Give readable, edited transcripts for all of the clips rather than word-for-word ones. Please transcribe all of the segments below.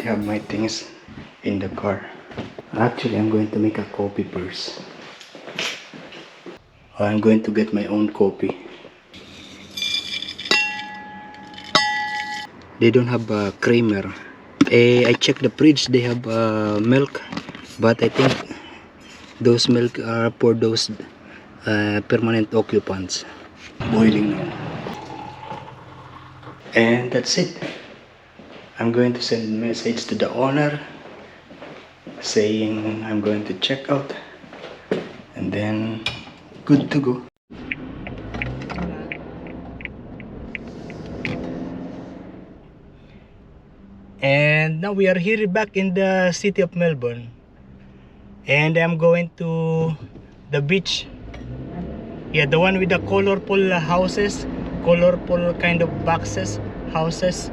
have my things in the car. Actually, I'm going to make a coffee first. I'm going to get my own coffee. They don't have a creamer. I checked the fridge, they have milk, but I think those milk are for those permanent occupants. Boiling now. And that's it. I'm going to send a message to the owner saying I'm going to check out, and then good to go. And now we are here back in the city of Melbourne, and I'm going to the beach. Yeah, the one with the colorful houses, colorful kind of boxes, houses.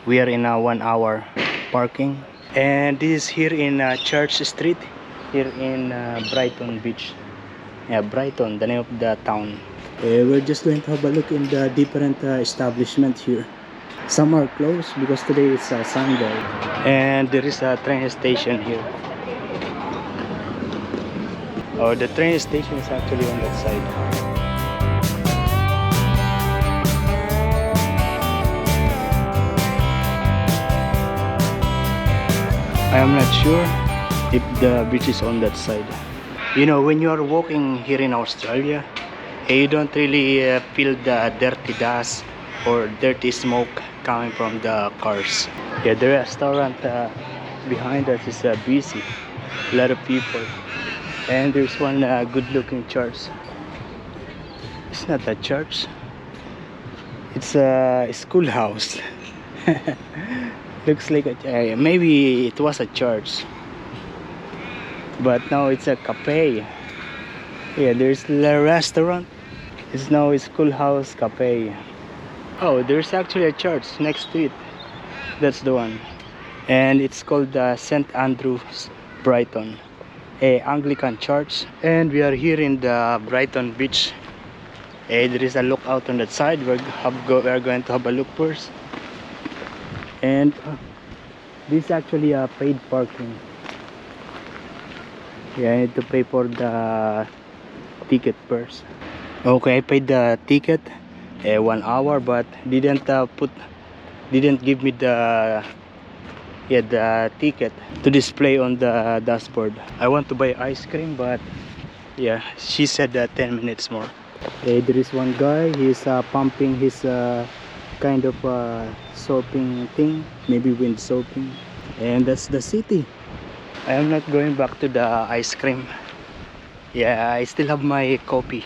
We are in a 1 hour parking, and this is here in Church Street, here in Brighton Beach. Yeah, Brighton, the name of the town. We're just going to have a look in the different establishments here. Some are closed because today is Sunday, and there is a train station here. Oh, the train station is actually on that side. I am not sure if the beach is on that side. You know, when you are walking here in Australia, you don't really feel the dirty dust or dirty smoke coming from the cars. Yeah, the restaurant behind us is busy. A lot of people. And there's one good looking church. It's not a church, it's a schoolhouse. Looks like a, maybe it was a church, but now it's a cafe. Yeah, there's a restaurant. It's now a schoolhouse cafe. Oh, there's actually a church next to it. That's the one. And it's called St. Andrew's Brighton, a Anglican church. And we are here in the Brighton beach. There is a lookout on that side. We're going to have a look first. And this is actually a paid parking. Yeah, I need to pay for the ticket first. Okay, I paid the ticket 1 hour, but didn't give me the ticket to display on the dashboard. I want to buy ice cream, but yeah, she said 10 minutes more. There is one guy. He's pumping his kind of soaping thing, maybe wind soaping. And that's the city. I am not going back to the ice cream. Yeah, I still have my coffee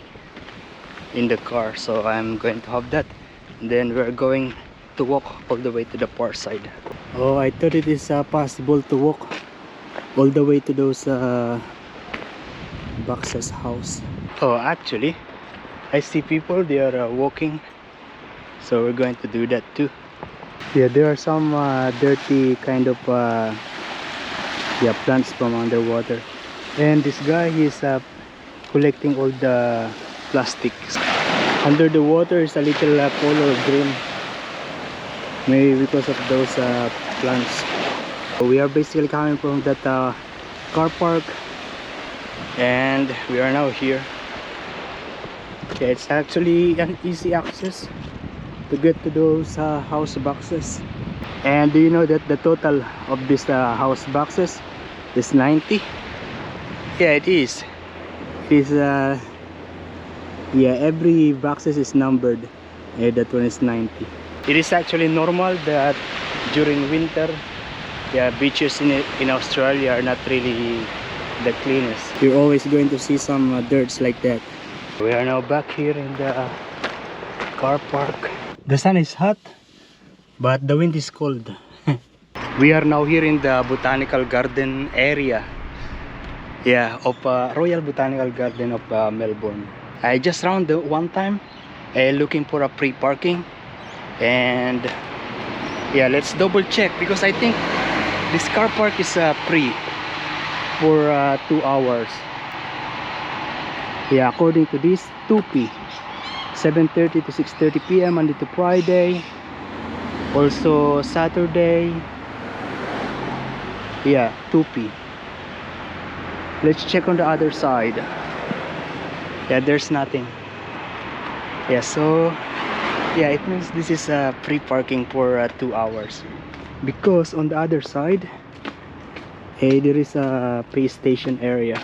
in the car, so I'm going to have that. And then we're going to walk all the way to the far side. Oh, I thought it is possible to walk all the way to those boxes house. Oh, actually I see people, they are walking, so we're going to do that too. Yeah, there are some dirty kind of plants from underwater, and this guy is collecting all the plastics. Under the water is a little color green, maybe because of those plants. We are basically coming from that car park, and we are now here. Okay, it's actually an easy access to get to those house boxes. And do you know that the total of this house boxes is 90? Yeah, it is. It is yeah, every boxes is numbered. Yeah, that one is 90. It is actually normal that during winter, yeah, beaches in Australia are not really the cleanest. You're always going to see some dirts like that. We are now back here in the car park. The sun is hot, but the wind is cold. We are now here in the Botanical Garden area, yeah, of Royal Botanical Garden of Melbourne. I just round one time looking for a free parking, and yeah, let's double check, because I think this car park is free for 2 hours. Yeah, according to this, 2p, 7:30 to 6:30 p.m. Monday to Friday, also Saturday, Yeah, 2p. Let's check on the other side. Yeah, there's nothing. Yeah, so yeah, it means this is free parking for 2 hours. Because on the other side, there is a pay station area,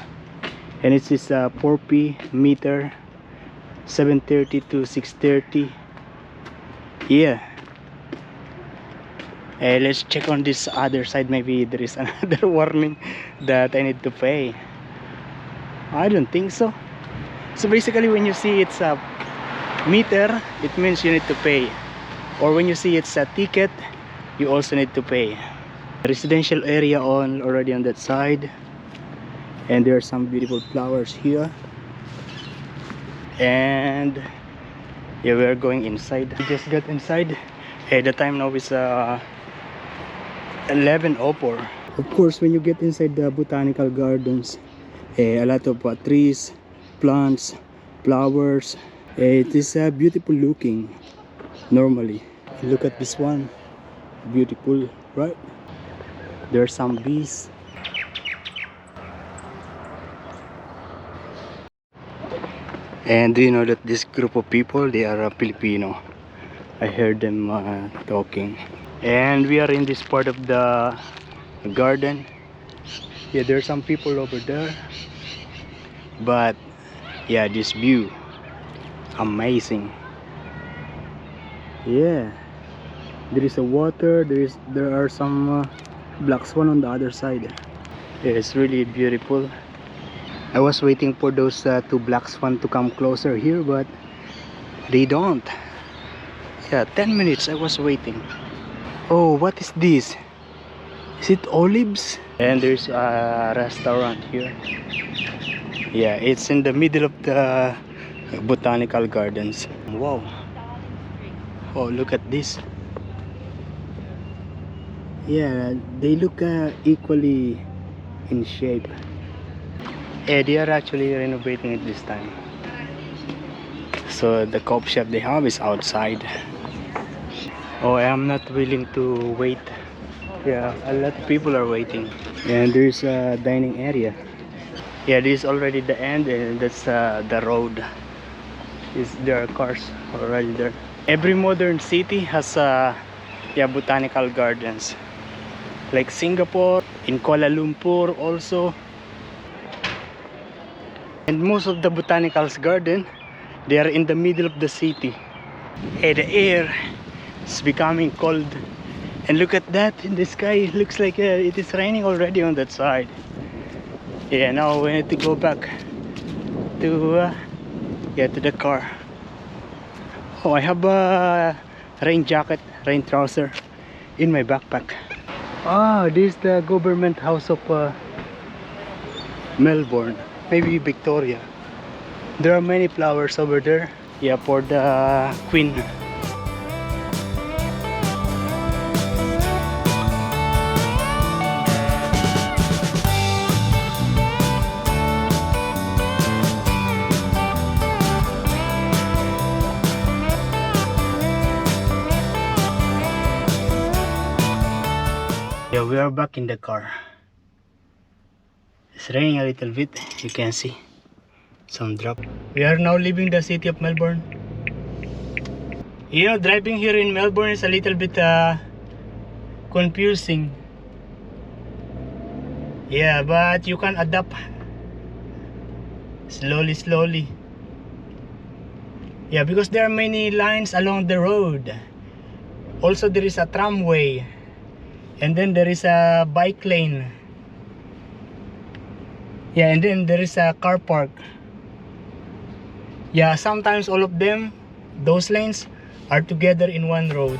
and it is 4p meter, 7:30 to 6:30. Yeah. Let's check on this other side. Maybe there is another warning that I need to pay. I don't think so. So basically, when you see it's a meter, it means you need to pay. Or when you see it's a ticket, you also need to pay. Residential area already on that side, and there are some beautiful flowers here. And yeah, we are going inside. We just got inside. The time now is 11:04. Of course, when you get inside the botanical gardens, a lot of trees, plants, flowers. It is beautiful looking normally. Look at this one, beautiful, right? There are some bees. And do you know that this group of people, they are Filipino? I heard them talking. And we are in this part of the garden. Yeah, there are some people over there. But yeah, this view, amazing. Yeah, there is a water. There are some black swan on the other side. Yeah, it's really beautiful. I was waiting for those 2 black swan to come closer here, but they don't. Yeah, 10 minutes I was waiting. Oh, what is this? Is it olives? And there's a restaurant here. Yeah, it's in the middle of the botanical gardens. Wow. Oh, look at this. Yeah, they look equally in shape. Yeah, they are actually renovating it this time. So the coffee shop they have is outside. Oh, I am not willing to wait. Yeah, a lot of people are waiting. And there's a dining area. Yeah, this is already the end, and that's the road. There are cars already there. Every modern city has botanical gardens. Like Singapore, in Kuala Lumpur also. And most of the botanicals garden, they are in the middle of the city. And the air is becoming cold. And look at that in the sky. It looks like it is raining already on that side. Yeah, now we need to go back to the car. Oh, I have a rain jacket, rain trouser in my backpack. Ah, this is the government house of Melbourne, maybe Victoria. There are many flowers over there. Yeah, for the Queen. Yeah, we are back in the car. It's raining a little bit, you can see some drop. We are now leaving the city of Melbourne. You know, driving here in Melbourne is a little bit confusing. Yeah, but you can adapt slowly. Yeah, because there are many lines along the road. Also, there is a tramway. And then there is a bike lane. Yeah, and then there is a car park. Yeah, sometimes all of them, those lanes, are together in one road.